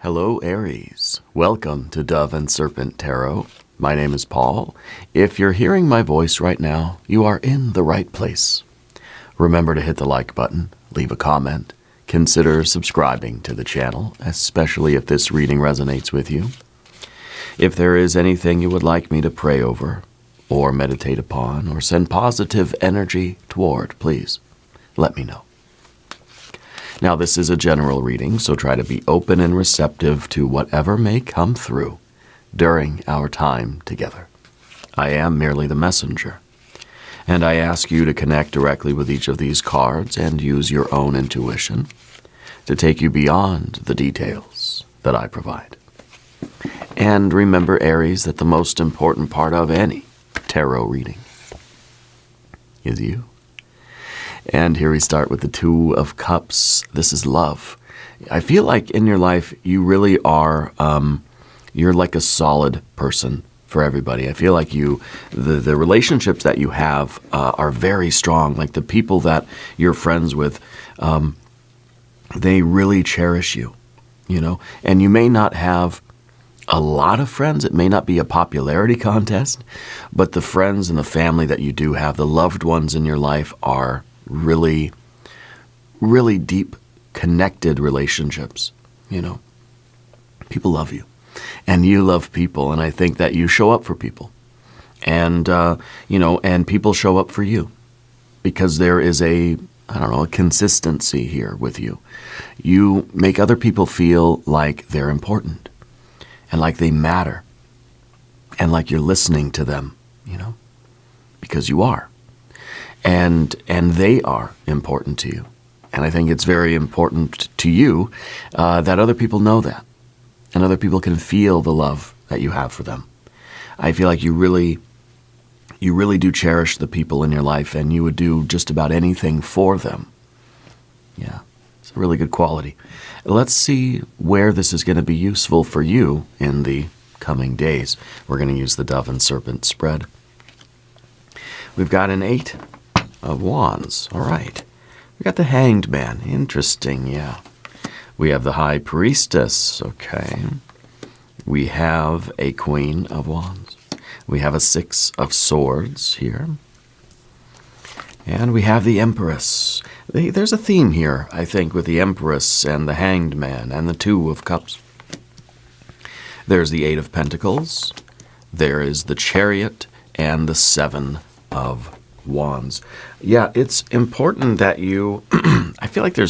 Hello, Aries. Welcome to Dove and Serpent Tarot. My name is Paul. If you're hearing my voice right now, you are in the right place. Remember to hit the like button, leave a comment, consider subscribing to the channel, especially if this reading resonates with you. If there is anything you would like me to pray over, or meditate upon, or send positive energy toward, please let me know. Now, this is a general reading, so try to be open and receptive to whatever may come through during our time together. I am merely the messenger, and I ask you to connect directly with each of these cards and use your own intuition to take you beyond the details that I provide. And remember, Aries, that the most important part of any tarot reading is you. And here we start with the Two of Cups. This is love. I feel like in your life, you really are, you're like a solid person for everybody. I feel like the relationships that you have are very strong. Like the people that you're friends with, they really cherish you, you know. And you may not have a lot of friends. It may not be a popularity contest, but the friends and the family that you do have, the loved ones in your life are really, really deep, connected relationships, you know. People love you, and you love people, and I think that you show up for people. And, you know, and people show up for you because there is a consistency here with you. You make other people feel like they're important and like they matter and like you're listening to them, you know, because you are. And they are important to you. And I think it's very important to you that other people know that. And other people can feel the love that you have for them. I feel like you really do cherish the people in your life, and you would do just about anything for them. Yeah, it's a really good quality. Let's see where this is going to be useful for you in the coming days. We're going to use the Dove and Serpent spread. We've got an 8 of Wands. All right. We got the Hanged Man. Interesting, yeah. We have the High Priestess. Okay. We have a Queen of Wands. We have a 6 of Swords here. And we have the Empress. There's a theme here, I think, with the Empress and the Hanged Man and the 2 of Cups. There's the 8 of Pentacles. There is the Chariot and the 7 of Wands. Yeah, it's important that you I feel like there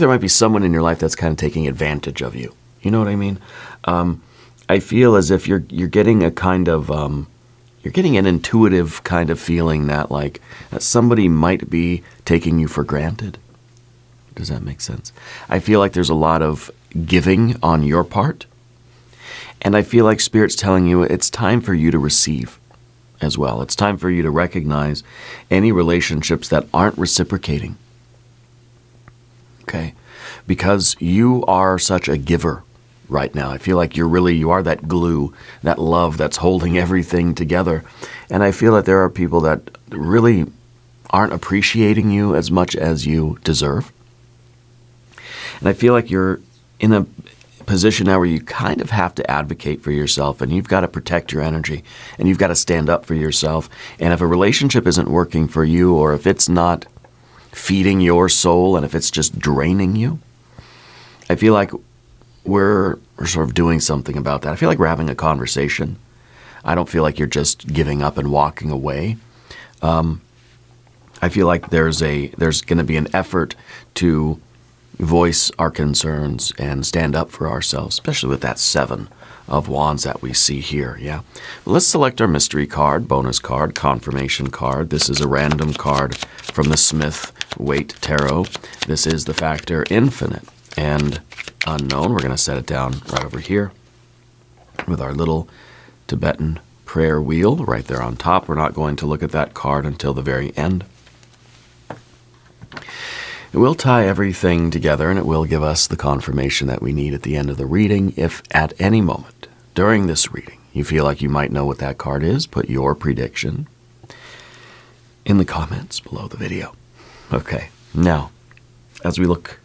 might be someone in your life that's kind of taking advantage of you. You know what I mean? I feel as if you're getting a kind of you're getting an intuitive kind of feeling that like that somebody might be taking you for granted. Does that make sense? I feel like there's a lot of giving on your part, and I feel like Spirit's telling you it's time for you to receive as well. It's time for you to recognize any relationships that aren't reciprocating. Okay? Because you are such a giver right now. I feel like you are that glue, that love that's holding everything together. And I feel that there are people that really aren't appreciating you as much as you deserve. And I feel like you're in a position now where you kind of have to advocate for yourself, and you've got to protect your energy, and you've got to stand up for yourself. And if a relationship isn't working for you, or if it's not feeding your soul, and if it's just draining you, I feel like we're sort of doing something about that. I feel like we're having a conversation. I don't feel like you're just giving up and walking away. I feel like there's going to be an effort to voice our concerns and stand up for ourselves, especially with that 7 of Wands that we see here, yeah? Let's select our mystery card, bonus card, confirmation card. This is a random card from the Smith Waite Tarot. This is the factor infinite and unknown. We're going to set it down right over here with our little Tibetan prayer wheel right there on top. We're not going to look at that card until the very end. It will tie everything together, and it will give us the confirmation that we need at the end of the reading. If at any moment during this reading you feel like you might know what that card is, put your prediction in the comments below the video. Okay, now, as we look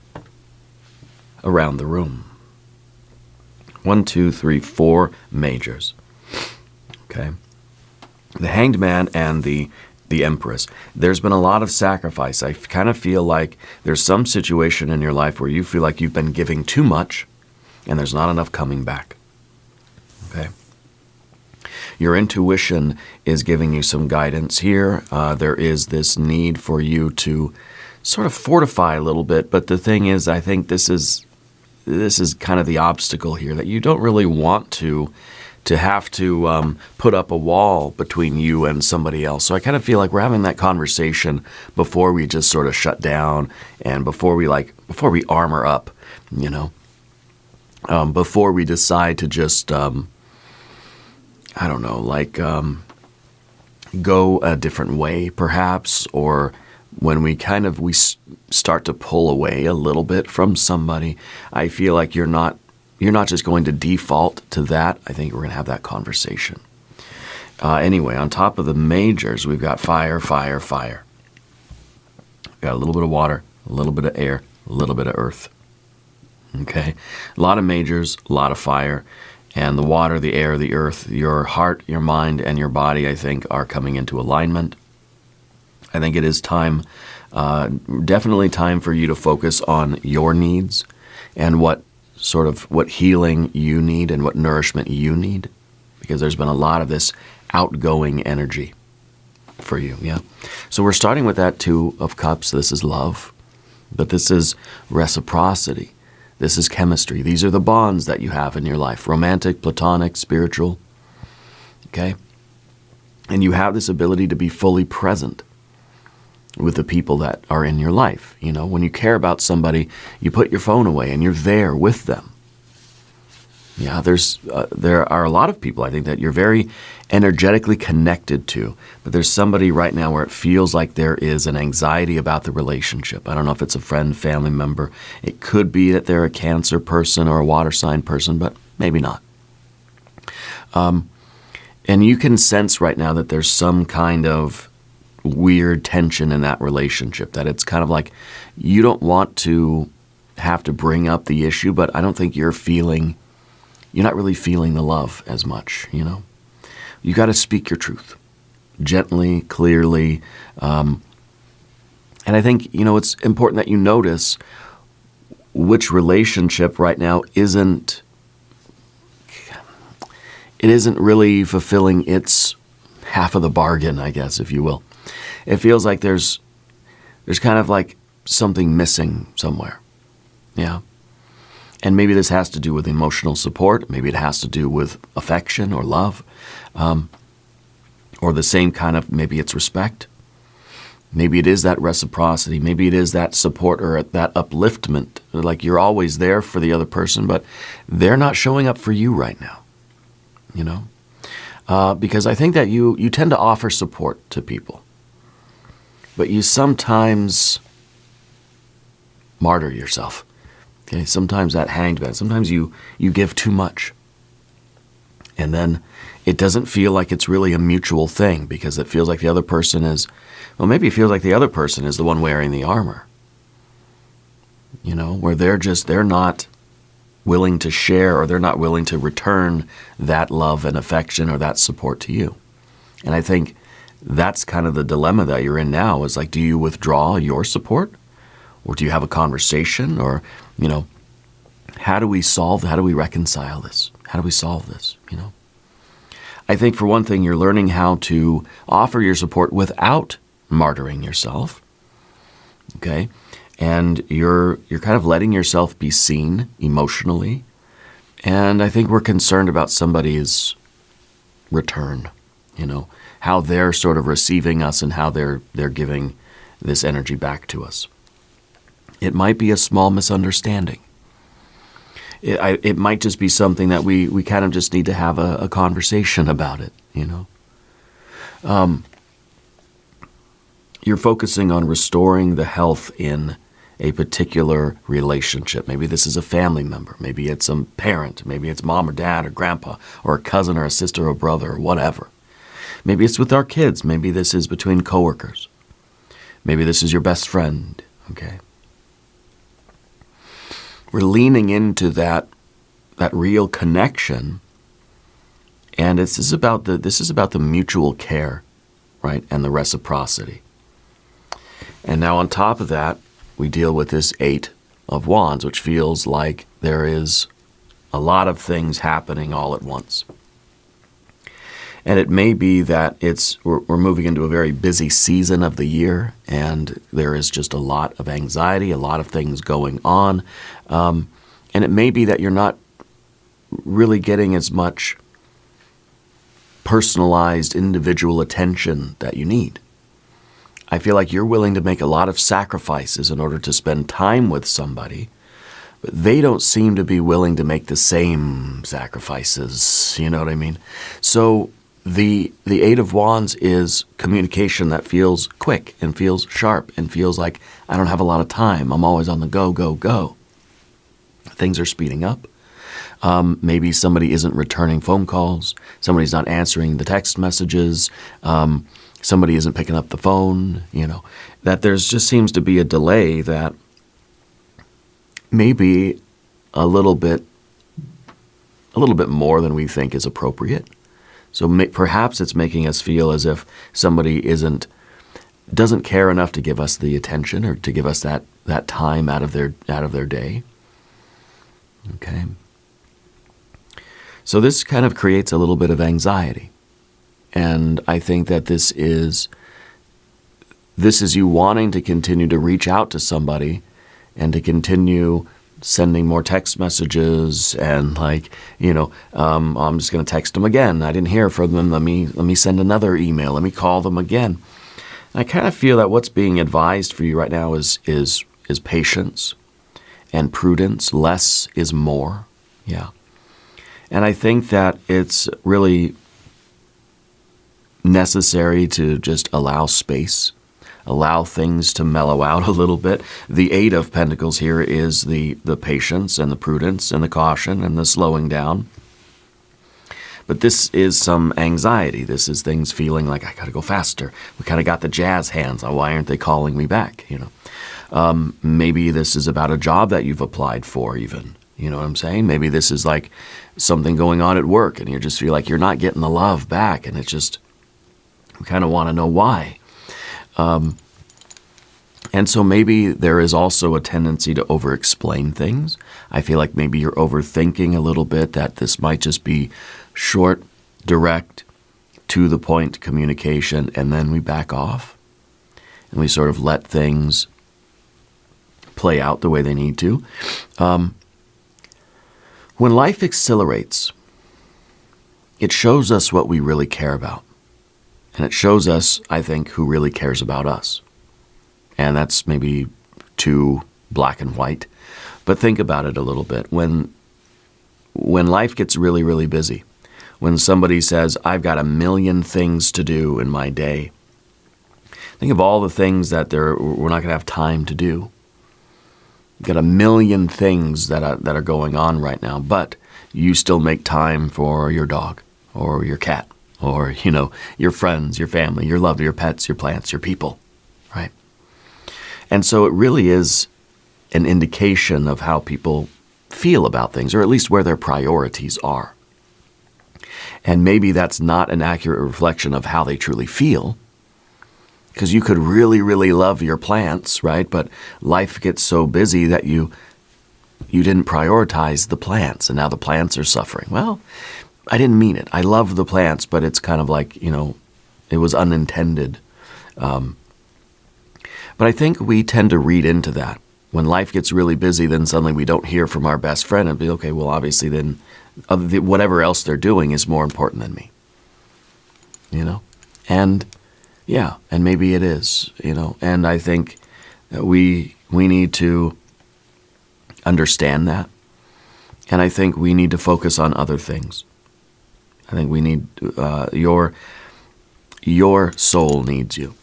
around the room. 1, 2, 3, 4 majors. Okay. The Hanged Man and the Empress. There's been a lot of sacrifice. I kind of feel like there's some situation in your life where you feel like you've been giving too much and there's not enough coming back. Okay. Your intuition is giving you some guidance here. There is this need for you to sort of fortify a little bit, but the thing is, I think this is kind of the obstacle here, that you don't really want to have to put up a wall between you and somebody else. So I kind of feel like we're having that conversation before we just sort of shut down, and before we armor up, you know, before we decide to just, I don't know, like go a different way perhaps, or when we start to pull away a little bit from somebody. I feel like you're not just going to default to that. I think we're going to have that conversation. Anyway, on top of the majors, we've got fire, fire, fire. We've got a little bit of water, a little bit of air, a little bit of earth. Okay? A lot of majors, a lot of fire. And the water, the air, the earth, your heart, your mind, and your body, I think, are coming into alignment. I think it is time, definitely time for you to focus on your needs and what healing you need and what nourishment you need, because there's been a lot of this outgoing energy for you, yeah? So we're starting with that Two of Cups. This is love, but this is reciprocity. This is chemistry. These are the bonds that you have in your life, romantic, platonic, spiritual, okay? And you have this ability to be fully present with the people that are in your life. You know, when you care about somebody, you put your phone away and you're there with them. Yeah, there are a lot of people, I think, that you're very energetically connected to, but there's somebody right now where it feels like there is an anxiety about the relationship. I don't know if it's a friend, family member. It could be that they're a Cancer person or a water sign person, but maybe not. And you can sense right now that there's some kind of weird tension in that relationship, that it's kind of like you don't want to have to bring up the issue, but I don't think you're not really feeling the love as much, you know? You got to speak your truth gently, clearly. And I think, you know, it's important that you notice which relationship right now isn't really fulfilling its half of the bargain, I guess, if you will. It feels like there's kind of like something missing somewhere. Yeah. And maybe this has to do with emotional support. Maybe it has to do with affection or love. Or the same kind of, maybe it's respect. Maybe it is that reciprocity. Maybe it is that support or that upliftment. Like you're always there for the other person, but they're not showing up for you right now. You know? Because I think that you tend to offer support to people. But you sometimes martyr yourself. Okay, sometimes that hanged man, sometimes you give too much. And then it doesn't feel like it's really a mutual thing, because it feels like the other person maybe it feels like the other person is the one wearing the armor. You know, where they're not willing to share, or they're not willing to return that love and affection or that support to you. And I think that's kind of the dilemma that you're in now, is like, do you withdraw your support? Or do you have a conversation? Or, you know, how do we reconcile this? How do we solve this, you know? I think for one thing, you're learning how to offer your support without martyring yourself, okay? And you're kind of letting yourself be seen emotionally. And I think we're concerned about somebody's return, you know, how they're sort of receiving us and how they're giving this energy back to us. It might be a small misunderstanding. It might just be something that we kind of just need to have a conversation about it, you know. You're focusing on restoring the health in a particular relationship. Maybe this is a family member. Maybe it's a parent. Maybe it's mom or dad or grandpa or a cousin or a sister or brother or whatever. Maybe it's with our kids. Maybe this is between coworkers. Maybe this is your best friend, okay? we're leaning into that real connection, and this is about the mutual care, right, and the reciprocity. And now on top of that, we deal with this 8 of Wands, which feels like there is a lot of things happening all at once. And it may be that we're moving into a very busy season of the year, and there is just a lot of anxiety, a lot of things going on. And it may be that you're not really getting as much personalized individual attention that you need. I feel like you're willing to make a lot of sacrifices in order to spend time with somebody, but they don't seem to be willing to make the same sacrifices. You know what I mean? So the 8 of Wands is communication that feels quick and feels sharp and feels like I don't have a lot of time. I'm always on the go, go, go. Things are speeding up. Maybe somebody isn't returning phone calls. Somebody's not answering the text messages. Somebody isn't picking up the phone, that there's just seems to be a delay that maybe a little bit more than we think is appropriate. So perhaps it's making us feel as if somebody doesn't care enough to give us the attention or to give us that time out of their day. Okay. So this kind of creates a little bit of anxiety. And I think that this is you wanting to continue to reach out to somebody and to continue sending more text messages and I'm just going to text them again. I didn't hear from them. Let me send another email. Let me call them again. And I kind of feel that what's being advised for you right now is patience and prudence. Less is more. Yeah. And I think that it's really necessary to just allow space, allow things to mellow out a little bit. The 8 of Pentacles here is the patience and the prudence and the caution and the slowing down. But this is some anxiety. This is things feeling like I got to go faster. We kind of got the jazz hands. Why aren't they calling me back? Maybe this is about a job that you've applied for even. You know what I'm saying? Maybe this is like something going on at work and you just feel like you're not getting the love back, and it's just, we kind of want to know why. And so maybe there is also a tendency to over-explain things. I feel like maybe you're overthinking a little bit, that this might just be short, direct, to the point communication, and then we back off. And we sort of let things play out the way they need to. When life accelerates, it shows us what we really care about. And it shows us, I think, who really cares about us. And that's maybe too black and white. But think about it a little bit. When life gets really, really busy, when somebody says, I've got 1,000,000 things to do in my day, think of all the things that we're not going to have time to do. You've got 1,000,000 things that are going on right now, but you still make time for your dog or your cat or, your friends, your family, your love, your pets, your plants, your people, right? And so it really is an indication of how people feel about things, or at least where their priorities are. And maybe that's not an accurate reflection of how they truly feel, because you could really, really love your plants, right? But life gets so busy that you didn't prioritize the plants, and now the plants are suffering. Well, I didn't mean it. I love the plants, but it's kind of like, it was unintended. But I think we tend to read into that. When life gets really busy, then suddenly we don't hear from our best friend and be, okay, well, obviously then whatever else they're doing is more important than me. And yeah, and maybe it is, and I think that we need to understand that. And I think we need to focus on other things. I think we need, your soul needs you.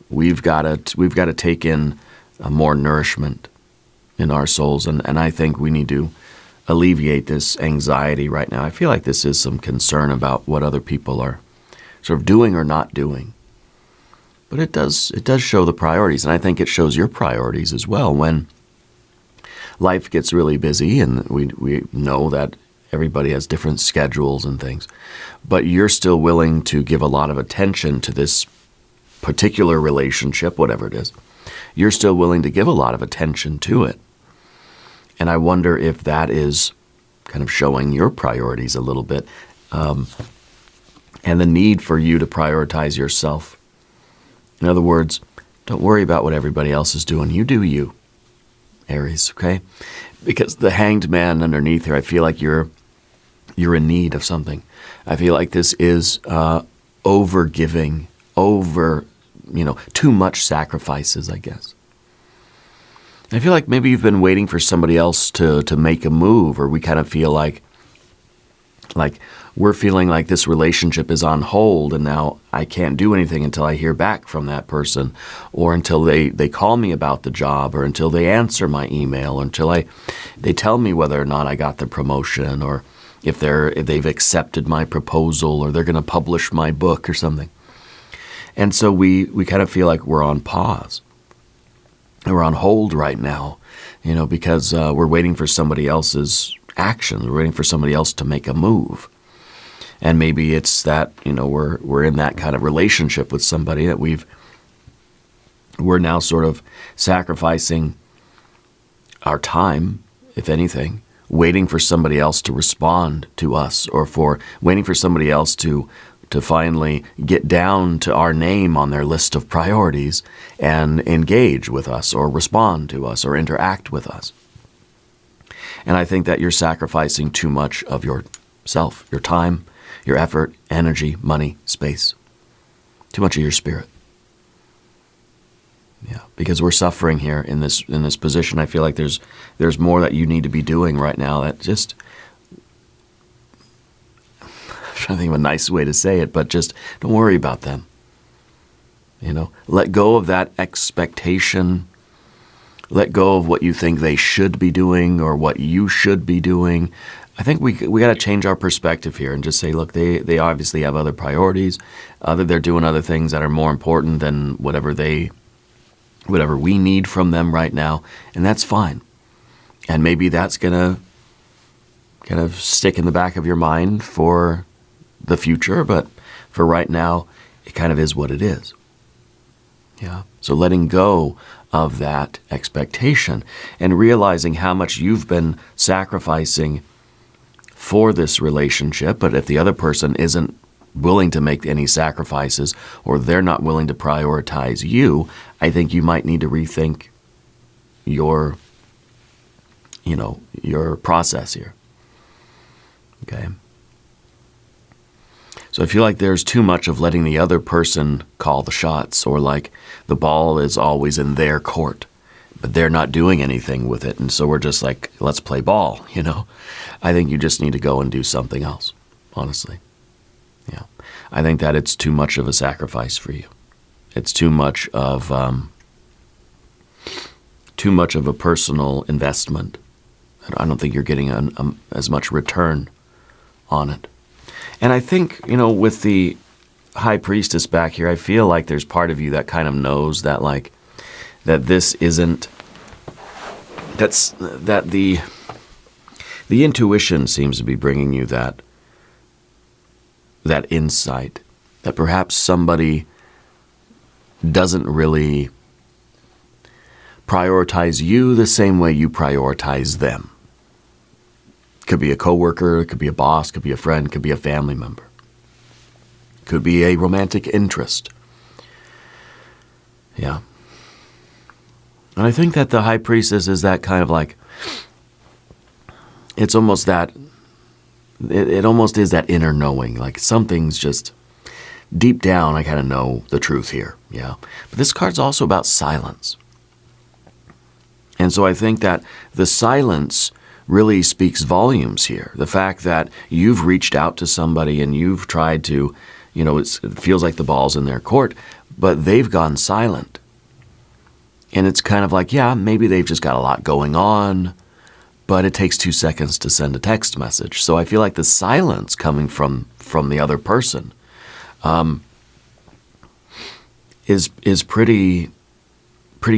We've got to take in more nourishment in our souls, and I think we need to alleviate this anxiety right now. I feel like this is some concern about what other people are sort of doing or not doing. But it does show the priorities, and I think it shows your priorities as well. When life gets really busy, and we know that everybody has different schedules and things. But you're still willing to give a lot of attention to this particular relationship, whatever it is. You're still willing to give a lot of attention to it. And I wonder if that is kind of showing your priorities a little bit, and the need for you to prioritize yourself. In other words, don't worry about what everybody else is doing. You do you, Aries, okay? Because the Hanged Man underneath here, I feel like you're in need of something. I feel like this is over-giving, too much sacrifices, I guess. I feel like maybe you've been waiting for somebody else to make a move, or we kind of feel like we're feeling like this relationship is on hold, and now I can't do anything until I hear back from that person, or until they call me about the job, or until they answer my email, or until they tell me whether or not I got the promotion, or if they've accepted my proposal, or they're going to publish my book or something. And so we kind of feel like we're on pause. We're on hold right now, because we're waiting for somebody else's action. We're waiting for somebody else to make a move. And maybe it's that, we're in that kind of relationship with somebody that we're now sort of sacrificing our time, if anything, waiting for somebody else to respond to us, or for waiting for somebody else to finally get down to our name on their list of priorities and engage with us, or respond to us, or interact with us. And I think that you're sacrificing too much of yourself, your time, your effort, energy, money, space, too much of your spirit. Yeah, because we're suffering here in this position. I feel like there's more that you need to be doing right now that just, I'm trying to think of a nice way to say it, but just don't worry about them. Let go of that expectation. Let go of what you think they should be doing, or what you should be doing. I think we got to change our perspective here and just say, look, they obviously have other priorities. They're doing other things that are more important than whatever we need from them right now, and that's fine. And maybe that's going to kind of stick in the back of your mind for the future, but for right now, it kind of is what it is. Yeah. So letting go of that expectation and realizing how much you've been sacrificing for this relationship, but if the other person isn't willing to make any sacrifices, or they're not willing to prioritize you, I think you might need to rethink your process here. Okay? So I feel like there's too much of letting the other person call the shots, or like the ball is always in their court, but they're not doing anything with it, and so we're just like, let's play ball, I think you just need to go and do something else, honestly. Yeah. I think that it's too much of a sacrifice for you. It's too much of a personal investment. I don't think you're getting as much return on it. And I think, with the High Priestess back here, I feel like there's part of you that kind of knows that, that this isn't, that the intuition seems to be bringing you that insight, that perhaps somebody doesn't really prioritize you the same way you prioritize them. Could be a coworker, could be a boss, could be a friend, could be a family member. Could be a romantic interest. Yeah. And I think that the High Priestess is that kind of it's almost that, it almost is that inner knowing, like something's just deep down, I kind of know the truth here, yeah. But this card's also about silence. And so I think that the silence really speaks volumes here. The fact that you've reached out to somebody and you've tried to, it feels like the ball's in their court, but they've gone silent. And it's kind of like, yeah, maybe they've just got a lot going on, but it takes 2 seconds to send a text message. So I feel like the silence coming from the other person is pretty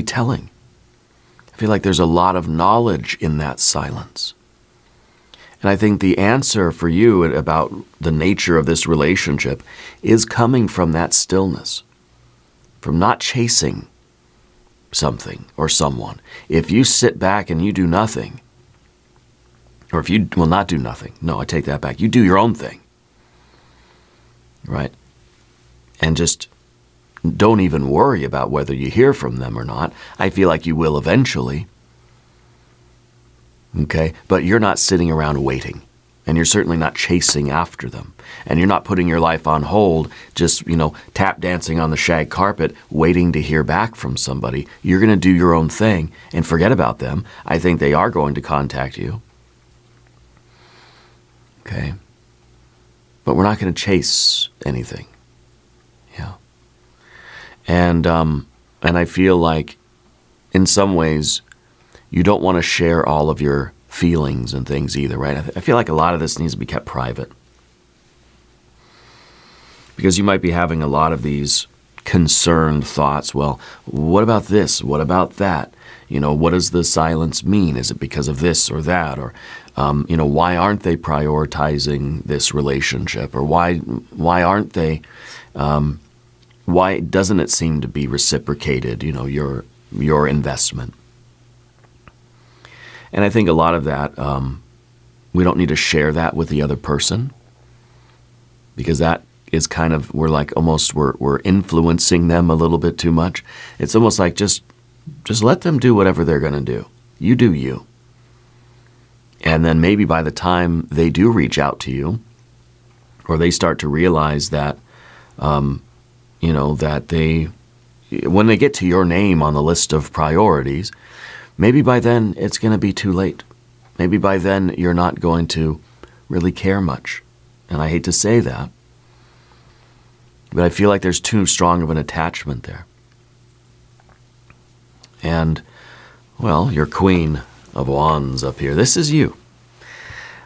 telling. I feel like there's a lot of knowledge in that silence. And I think the answer for you about the nature of this relationship is coming from that stillness, from not chasing something or someone. If you sit back and you do nothing, or if you will not do nothing, no, I take that back. You do your own thing, right? And just don't even worry about whether you hear from them or not. I feel like you will eventually. Okay? But you're not sitting around waiting. And you're certainly not chasing after them. And you're not putting your life on hold, just, tap dancing on the shag carpet, waiting to hear back from somebody. You're going to do your own thing and forget about them. I think they are going to contact you. Okay? But we're not going to chase anything. Yeah. And I feel like, in some ways, you don't want to share all of your feelings and things either, right? I feel like a lot of this needs to be kept private. Because you might be having a lot of these concerned thoughts. Well, what about this? What about that? What does the silence mean? Is it because of this or that? Or, why aren't they prioritizing this relationship? Or why aren't they, why doesn't it seem to be reciprocated, your investment? And I think a lot of that, we don't need to share that with the other person, because that is kind of, we're influencing them a little bit too much. It's almost like just let them do whatever they're going to do. You do you. And then maybe by the time they do reach out to you, or they start to realize that, that when they get to your name on the list of priorities, maybe by then it's going to be too late. Maybe by then you're not going to really care much. And I hate to say that, but I feel like there's too strong of an attachment there. And, well, your Queen of Wands up here, this is you.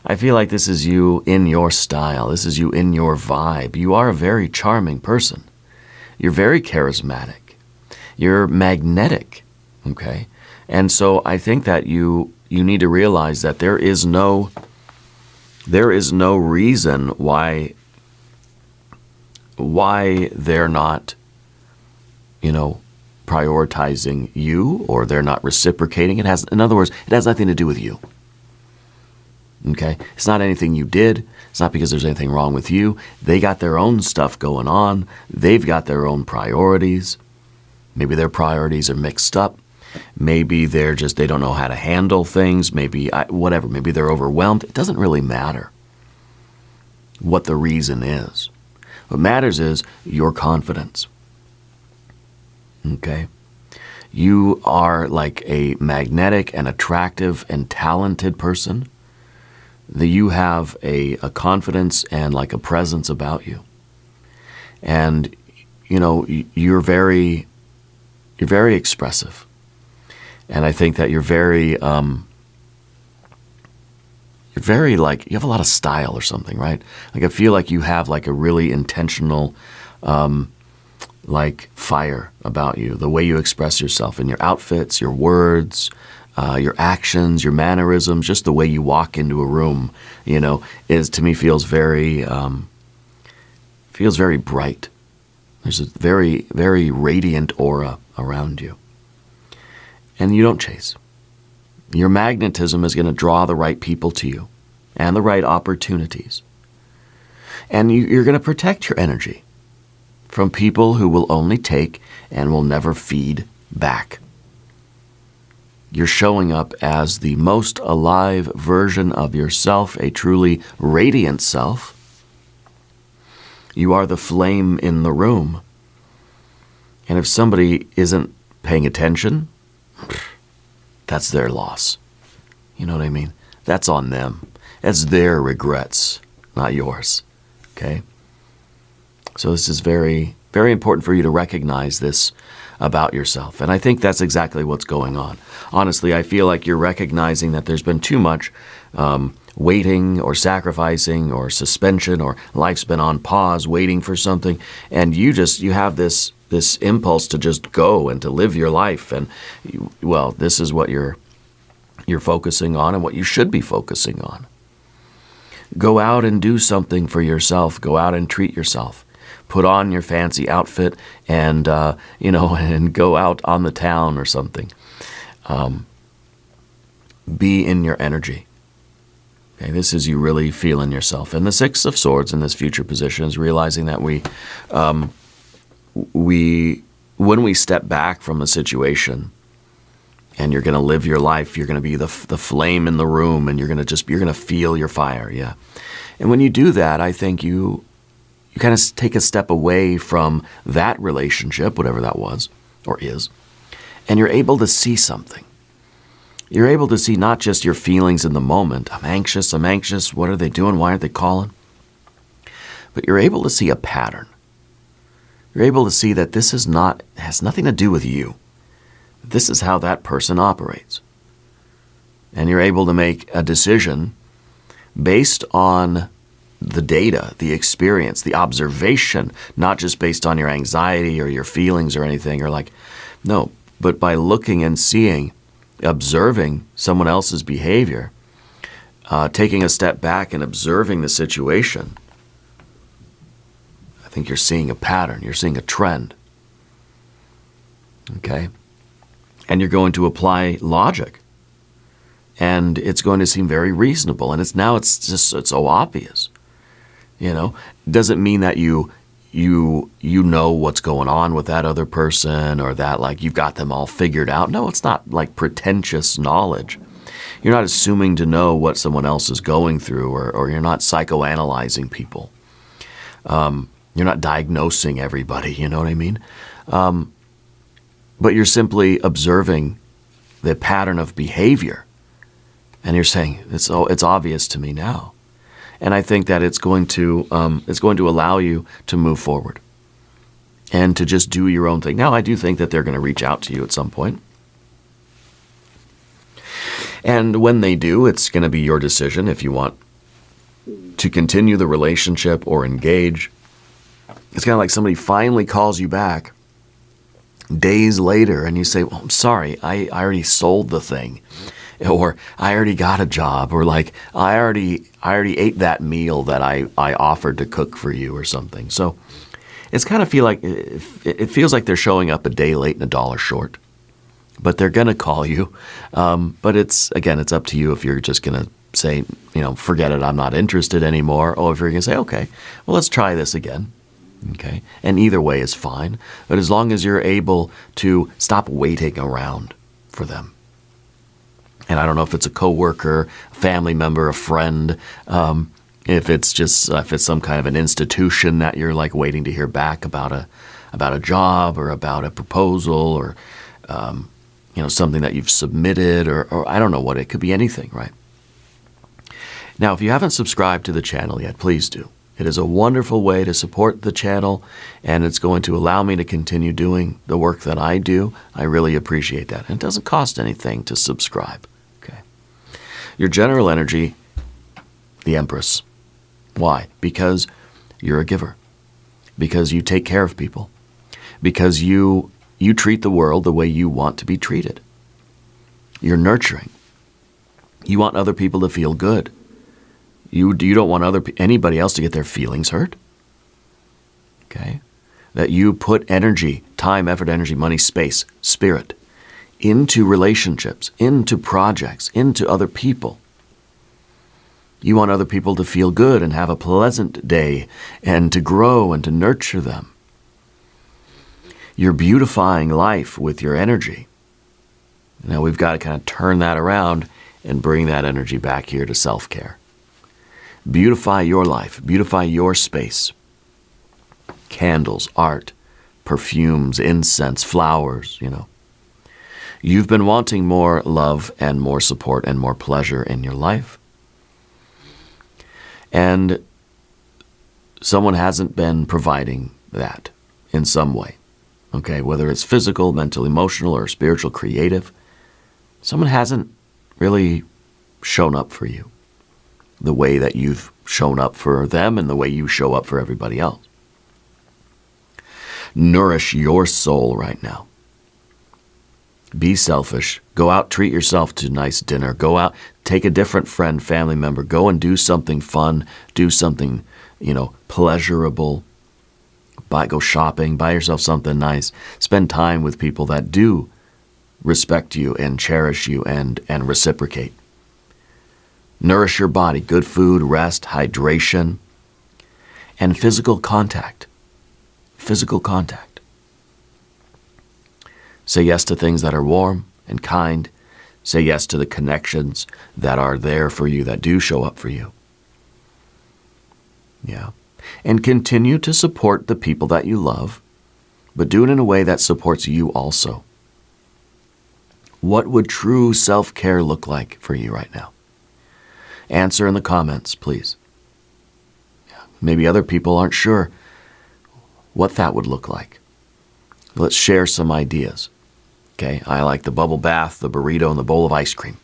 I feel like this is you in your style. This is you in your vibe. You are a very charming person. You're very charismatic. You're magnetic, okay? And so I think that you need to realize that there is no reason why they're not, prioritizing you, or they're not reciprocating. In other words, it has nothing to do with you. Okay? It's not anything you did. It's not because there's anything wrong with you. They got their own stuff going on. They've got their own priorities. Maybe their priorities are mixed up. Maybe they don't know how to handle things. Maybe whatever. Maybe they're overwhelmed. It doesn't really matter what the reason is. What matters is your confidence. Okay? You are like a magnetic and attractive and talented person. That you have a confidence and like a presence about you. And, you're very expressive. And I think that you're very like, you have a lot of style or something, right? Like I feel like you have like a really intentional, like fire about you, the way you express yourself in your outfits, your words, your actions, your mannerisms, just the way you walk into a room, is to me feels very bright. There's a very, very radiant aura around you. And you don't chase. Your magnetism is going to draw the right people to you and the right opportunities. And you're going to protect your energy from people who will only take and will never feed back. You're showing up as the most alive version of yourself, a truly radiant self. You are the flame in the room. And if somebody isn't paying attention, that's their loss. You know what I mean? That's on them. That's their regrets, not yours. Okay? So this is very, very important for you to recognize this about yourself. And I think that's exactly what's going on. Honestly, I feel like you're recognizing that there's been too much waiting or sacrificing or suspension, or life's been on pause waiting for something. And you have this this impulse to just go and to live your life. And, well, this is what you're focusing on and what you should be focusing on. Go out and do something for yourself. Go out and treat yourself. Put on your fancy outfit and, and go out on the town or something. Be in your energy. Okay, this is you really feeling yourself. And the Six of Swords in this future position is realizing that when we step back from a situation and you're going to live your life, you're going to be the flame in the room, and you're going to feel your fire. Yeah. And when you do that, I think you kind of take a step away from that relationship, whatever that was or is, and you're able to see something. You're able to see not just your feelings in the moment. I'm anxious. What are they doing? Why aren't they calling? But you're able to see a pattern. You're able to see that this has nothing to do with you. This is how that person operates. And you're able to make a decision based on the data, the experience, the observation, not just based on your anxiety or your feelings or anything, but by looking and seeing, observing someone else's behavior, taking a step back and observing the situation. I think you're seeing a pattern. You're seeing a trend. Okay? And you're going to apply logic. And it's going to seem very reasonable. And it's just so obvious. Doesn't mean that you know what's going on with that other person, or that like you've got them all figured out. No, it's not like pretentious knowledge. You're not assuming to know what someone else is going through, or you're not psychoanalyzing people. You're not diagnosing everybody, you know what I mean? But you're simply observing the pattern of behavior. And you're saying, it's obvious to me now. And I think that it's going to allow you to move forward and to just do your own thing. Now, I do think that they're going to reach out to you at some point. And when they do, it's going to be your decision if you want to continue the relationship or engage. It's kind of like somebody finally calls you back days later and you say, well, I'm sorry, I already sold the thing. Or I already got a job, or like I already ate that meal that I offered to cook for you or something. So it's kind of it feels like they're showing up a day late and $1 short, but they're going to call you. But it's up to you if you're just going to say, forget it, I'm not interested anymore. Or if you're going to say, okay, well, let's try this again. Okay. And either way is fine. But as long as you're able to stop waiting around for them. And I don't know if it's a coworker, a family member, a friend, if it's some kind of an institution that you're like waiting to hear back about a job or about a proposal or something that you've submitted or I don't know what, it could be anything, right? Now, if you haven't subscribed to the channel yet, please do. It is a wonderful way to support the channel, and it's going to allow me to continue doing the work that I do. I really appreciate that. And it doesn't cost anything to subscribe. Okay. Your general energy, the Empress. Why? Because you're a giver. Because you take care of people. Because you treat the world the way you want to be treated. You're nurturing. You want other people to feel good. You don't want anybody else to get their feelings hurt. Okay? That you put energy, time, effort, energy, money, space, spirit, into relationships, into projects, into other people. You want other people to feel good and have a pleasant day and to grow and to nurture them. You're beautifying life with your energy. Now we've got to kind of turn that around and bring that energy back here to self-care. Beautify your life. Beautify your space. Candles, art, perfumes, incense, flowers, You've been wanting more love and more support and more pleasure in your life. And someone hasn't been providing that in some way. Okay, whether it's physical, mental, emotional, or spiritual, creative. Someone hasn't really shown up for you the way that you've shown up for them and the way you show up for everybody else. nourish your soul right now. Be selfish. Go out, treat yourself to a nice dinner. Go out, take a different friend, family member. Go and do something fun. Do something, pleasurable. Go shopping. Buy yourself something nice. Spend time with people that do respect you and cherish you and reciprocate. Nourish your body. Good food, rest, hydration, and physical contact. Physical contact. Say yes to things that are warm and kind. Say yes to the connections that are there for you, that do show up for you. Yeah. And continue to support the people that you love, but do it in a way that supports you also. What would true self-care look like for you right now? Answer in the comments, please. Yeah. Maybe other people aren't sure what that would look like. Let's share some ideas. Okay, I like the bubble bath, the burrito, and the bowl of ice cream.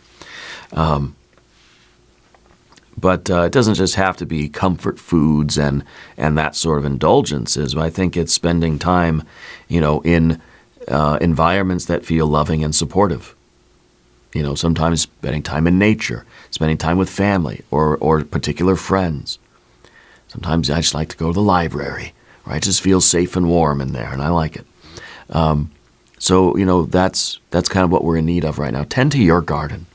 But it doesn't just have to be comfort foods and that sort of indulgences. I think it's spending time, in environments that feel loving and supportive. Sometimes spending time in nature, spending time with family or particular friends. Sometimes I just like to go to the library, where I just feel safe and warm in there, and I like it. So, that's kind of what we're in need of right now. Tend to your garden.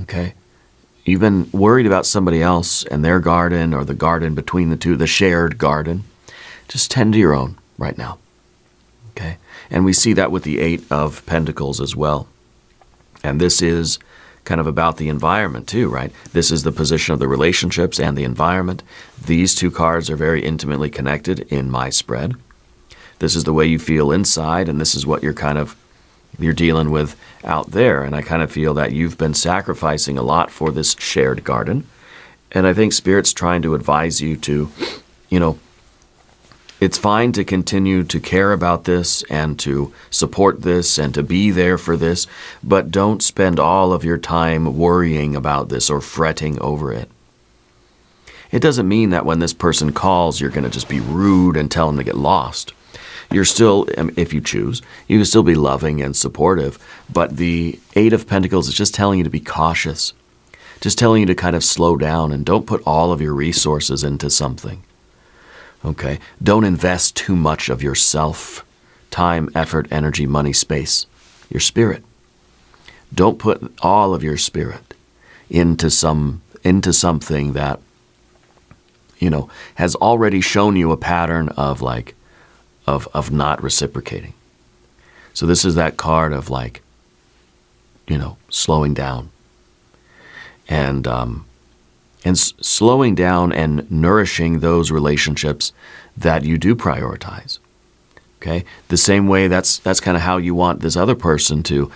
Okay? You've been worried about somebody else and their garden or the garden between the two, the shared garden. Just tend to your own right now. Okay? And we see that with the 8 of Pentacles as well. And this is kind of about the environment too, right? This is the position of the relationships and the environment. These 2 cards are very intimately connected in my spread. This is the way you feel inside, and this is what you're dealing with out there. And I kind of feel that you've been sacrificing a lot for this shared garden. And I think Spirit's trying to advise you to, it's fine to continue to care about this and to support this and to be there for this, but don't spend all of your time worrying about this or fretting over it. It doesn't mean that when this person calls, you're going to just be rude and tell them to get lost. You're still, if you choose, you can still be loving and supportive, but the 8 of Pentacles is just telling you to be cautious, just telling you to kind of slow down and don't put all of your resources into something. Okay? Don't invest too much of yourself, time, effort, energy, money, space, your spirit. Don't put all of your spirit into something that, has already shown you a pattern of of not reciprocating. So this is that card of slowing down and slowing down and nourishing those relationships that you do prioritize. Okay, the same way that's kind of how you want this other person to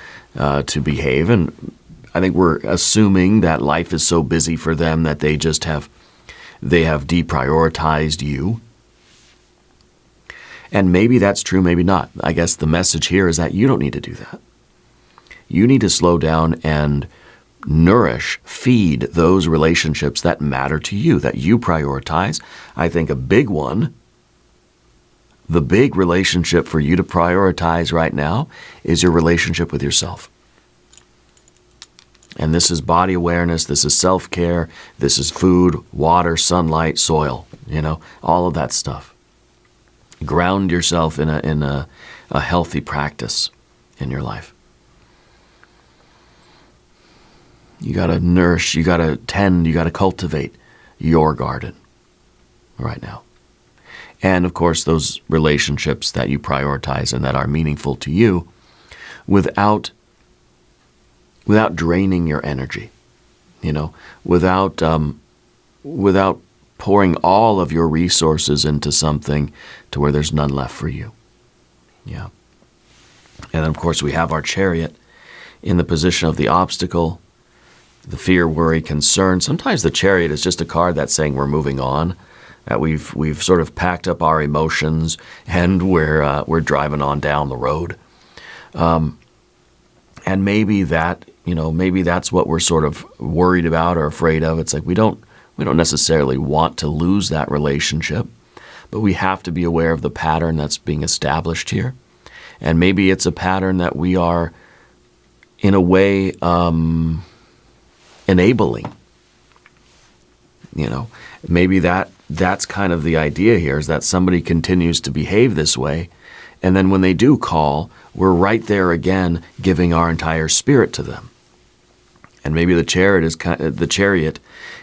behave, and I think we're assuming that life is so busy for them that they have deprioritized you. And maybe that's true, maybe not. I guess the message here is that you don't need to do that. You need to slow down and nourish, feed those relationships that matter to you, that you prioritize. I think a big one, the big relationship for you to prioritize right now is your relationship with yourself. And this is body awareness, this is self-care, this is food, water, sunlight, soil, all of that stuff. Ground yourself in a healthy practice in your life. You got to nourish, you got to tend, you got to cultivate your garden right now. And of course, those relationships that you prioritize and that are meaningful to you without draining your energy, without pouring all of your resources into something to where there's none left for you. Yeah. And then, of course, we have our Chariot in the position of the obstacle, the fear, worry, concern. Sometimes the Chariot is just a card that's saying we're moving on, that we've sort of packed up our emotions and we're driving on down the road. And maybe that's what we're sort of worried about or afraid of. It's like we don't necessarily want to lose that relationship, but we have to be aware of the pattern that's being established here. And maybe it's a pattern that we are, in a way, enabling. Maybe that's kind of the idea here, is that somebody continues to behave this way, and then when they do call, we're right there again, giving our entire spirit to them. And maybe the chariot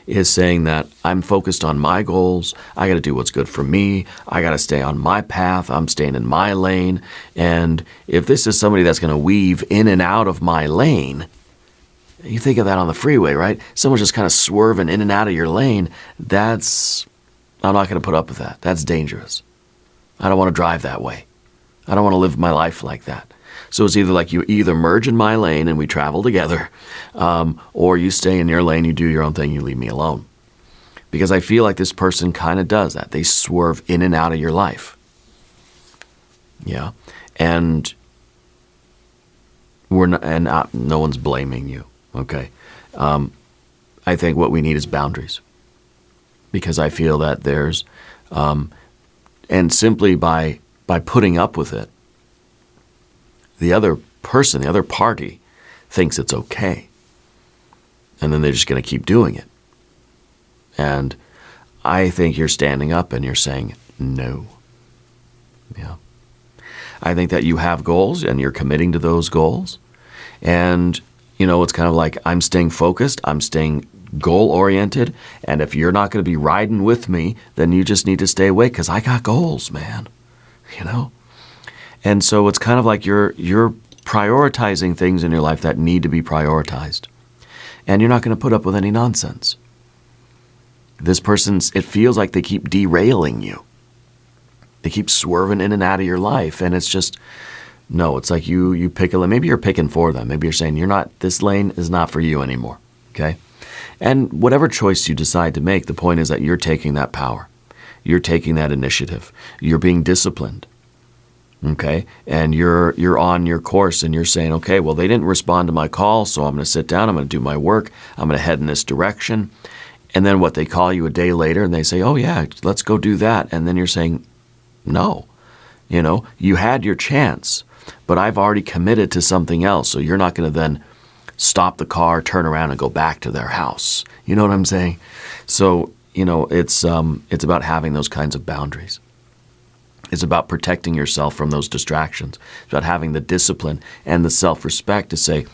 is saying that I'm focused on my goals. I got to do what's good for me. I got to stay on my path. I'm staying in my lane. And if this is somebody that's going to weave in and out of my lane, you think of that on the freeway, right? Someone's just kind of swerving in and out of your lane. I'm not going to put up with that. That's dangerous. I don't want to drive that way. I don't want to live my life like that. So it's either like you either merge in my lane and we travel together, or you stay in your lane, you do your own thing, you leave me alone. Because I feel like this person kind of does that. They swerve in and out of your life. Yeah. And no one's blaming you, okay? I think what we need is boundaries. Because I feel that there's, and simply by putting up with it, the other person, the other party, thinks it's okay. And then they're just going to keep doing it. And I think you're standing up and you're saying, no. Yeah. I think that you have goals and you're committing to those goals. And, it's kind of like I'm staying focused, I'm staying goal-oriented, and if you're not going to be riding with me, then you just need to stay away because I got goals, man. And so it's kind of like you're prioritizing things in your life that need to be prioritized. And you're not going to put up with any nonsense. This it feels like they keep derailing you. They keep swerving in and out of your life. And it's just, no, it's like you pick a lane. Maybe you're picking for them. Maybe you're saying, this lane is not for you anymore. Okay? And whatever choice you decide to make, the point is that you're taking that power. You're taking that initiative. You're being disciplined. Okay, and you're on your course and you're saying, okay, well, they didn't respond to my call, so I'm going to sit down, I'm going to do my work, I'm going to head in this direction. And then they call you a day later and they say, oh yeah, let's go do that. And then you're saying, no, you had your chance, but I've already committed to something else. So you're not going to then stop the car, turn around and go back to their house. You know what I'm saying? So, it's about having those kinds of boundaries. It's about protecting yourself from those distractions. It's about having the discipline and the self-respect to say,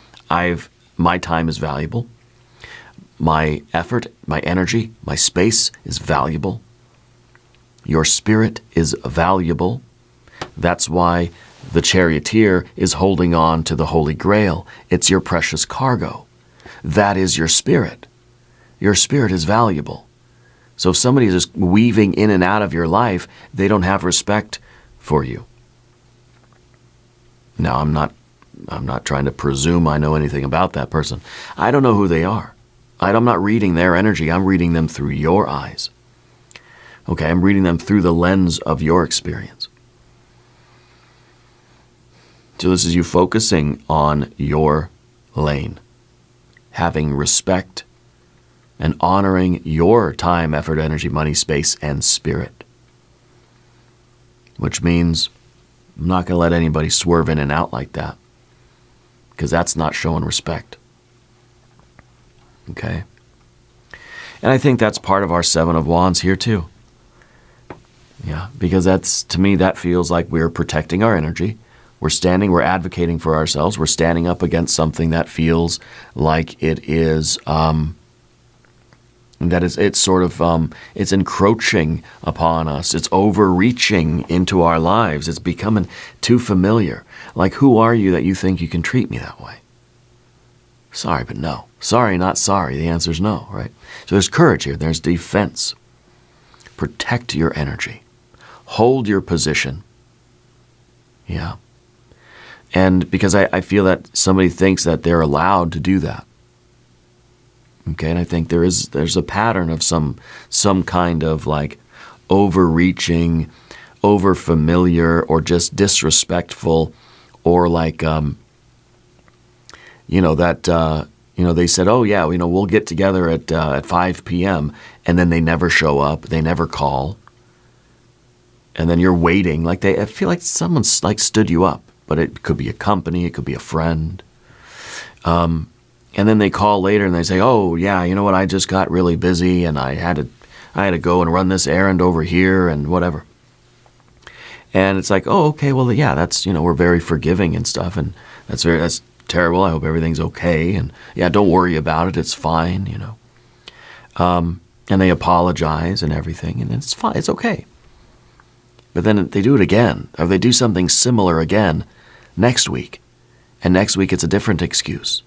my time is valuable. My effort, my energy, my space is valuable. Your spirit is valuable. That's why the charioteer is holding on to the Holy Grail. It's your precious cargo. That is your spirit. Your spirit is valuable. So if somebody is just weaving in and out of your life, they don't have respect for you. Now, I'm not trying to presume I know anything about that person. I don't know who they are. I'm not reading their energy. I'm reading them through your eyes. Okay, I'm reading them through the lens of your experience. So this is you focusing on your lane, having respect and honoring your time, effort, energy, money, space, and spirit. Which means I'm not going to let anybody swerve in and out like that, because that's not showing respect. Okay? And I think that's part of our Seven of Wands here too. Yeah, because to me, that feels like we're protecting our energy. We're advocating for ourselves. We're standing up against something that feels like it is... it's encroaching upon us. It's overreaching into our lives. It's becoming too familiar. Like, who are you that you think you can treat me that way? Sorry, but no. Sorry, not sorry. The answer is no, right? So there's courage here. There's defense. Protect your energy. Hold your position. Yeah. And because I feel that somebody thinks that they're allowed to do that. Okay, and I think there's a pattern of some kind of like overreaching, overfamiliar, or just disrespectful, or like they said, oh yeah, we'll get together at 5 p.m. and then they never show up, they never call. And then you're waiting, like I feel like someone's like stood you up, but it could be a company, it could be a friend. And then they call later and they say, oh yeah, you know what, I just got really busy and I had to go and run this errand over here and whatever. And it's like, oh, okay, well, yeah, that's, we're very forgiving and stuff, and that's terrible. I hope everything's okay, and yeah, don't worry about it. It's fine, And they apologize and everything, and it's fine. It's okay. But then they do it again, or they do something similar again next week, and next week it's a different excuse,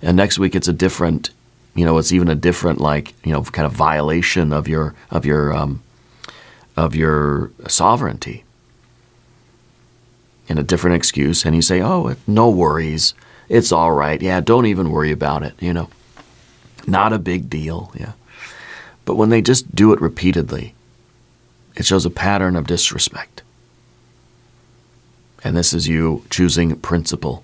and next week it's a different, it's even a different kind of violation of your sovereignty. And a different excuse, and you say, oh, no worries, it's all right, yeah, don't even worry about it, not a big deal, yeah. But when they just do it repeatedly, it shows a pattern of disrespect. And this is you choosing principle.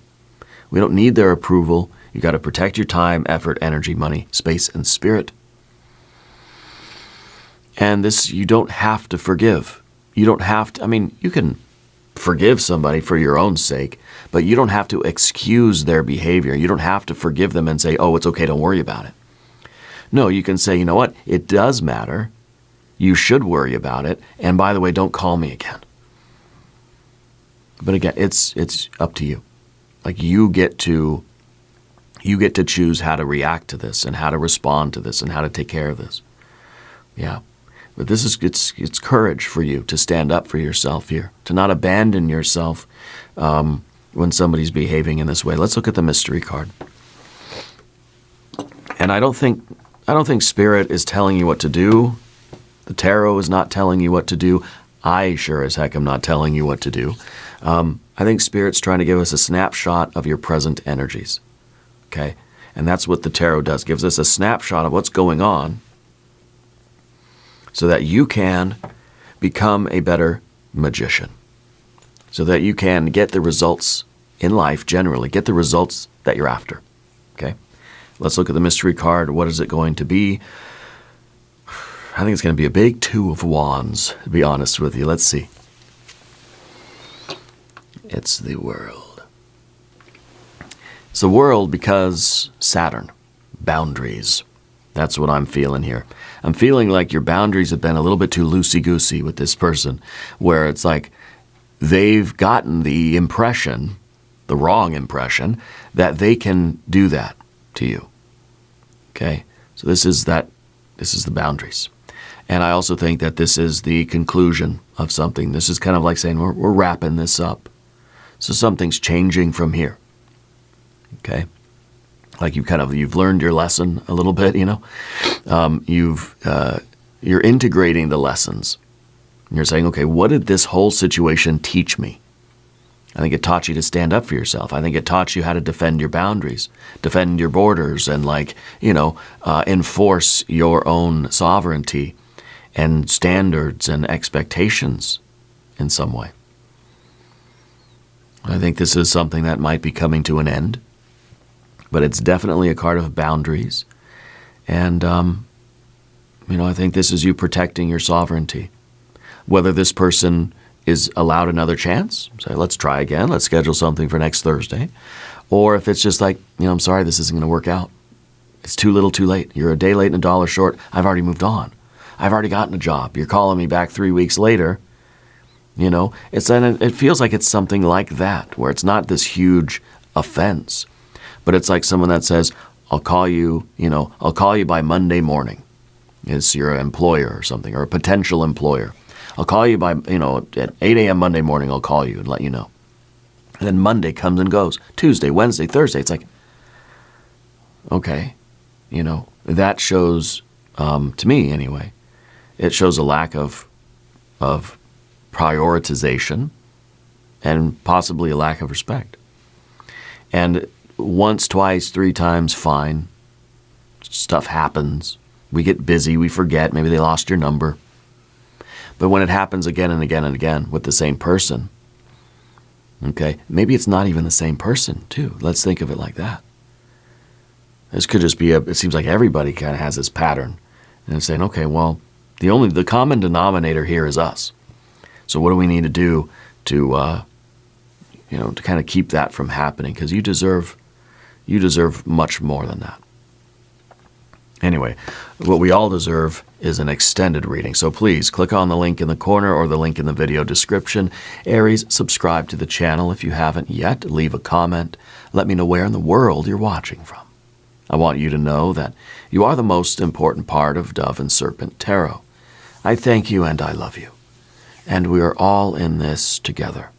We don't need their approval. You got to protect your time, effort, energy, money, space, and spirit. And this, you don't have to forgive. You don't have to, you can forgive somebody for your own sake, but you don't have to excuse their behavior. You don't have to forgive them and say, oh, it's okay, don't worry about it. No, you can say, you know what, it does matter. You should worry about it. And by the way, don't call me again. But again, it's up to you. Like you get to choose how to react to this and how to respond to this and how to take care of this. Yeah. But this is it's courage for you to stand up for yourself here, to not abandon yourself when somebody's behaving in this way. Let's look at the mystery card. And I don't think Spirit is telling you what to do. The tarot is not telling you what to do. I sure as heck am not telling you what to do. I think Spirit's trying to give us a snapshot of your present energies. Okay? And that's what the tarot does. Gives us a snapshot of what's going on so that you can become a better magician. So that you can get the results in life generally. Get the results that you're after. Okay? Let's look at the mystery card. What is it going to be? I think it's going to be a big 2 of Wands, to be honest with you. Let's see. It's the World. It's the World because Saturn, boundaries. That's what I'm feeling here. I'm feeling like your boundaries have been a little bit too loosey-goosey with this person, where it's like they've gotten the impression, the wrong impression, that they can do that to you. Okay? So this is the boundaries. And I also think that this is the conclusion of something. This is kind of like saying we're wrapping this up. So something's changing from here. Okay? Like you've learned your lesson a little bit, you're integrating the lessons. And you're saying, okay, what did this whole situation teach me? I think it taught you to stand up for yourself. I think it taught you how to defend your boundaries, defend your borders, and enforce your own sovereignty and standards and expectations in some way. I think this is something that might be coming to an end, but it's definitely a card of boundaries. And, I think this is you protecting your sovereignty. Whether this person is allowed another chance, say, let's try again, let's schedule something for next Thursday. Or if it's just like, I'm sorry, this isn't going to work out. It's too little too late. You're a day late and a dollar short. I've already moved on. I've already gotten a job. You're calling me back 3 weeks later. It feels like it's something like that, where it's not this huge offense, but it's like someone that says, I'll call you by Monday morning. It's your employer or something, or a potential employer. I'll call you by, at 8 a.m. Monday morning, I'll call you and let you know. And then Monday comes and goes. Tuesday, Wednesday, Thursday. It's like, okay, that shows, to me anyway, it shows a lack of prioritization and possibly a lack of respect. And once, twice, 3 times, fine. Stuff happens. We get busy, we forget, maybe they lost your number. But when it happens again and again and again with the same person, okay, maybe it's not even the same person too. Let's think of it like that. This could just be it seems like everybody kind of has this pattern. And it's saying, okay, well, the common denominator here is us. So what do we need to do to, to kind of keep that from happening? Because you deserve much more than that. Anyway, what we all deserve is an extended reading. So please click on the link in the corner or the link in the video description. Aries, subscribe to the channel if you haven't yet. Leave a comment. Let me know where in the world you're watching from. I want you to know that you are the most important part of Dove and Serpent Tarot. I thank you and I love you. And we are all in this together.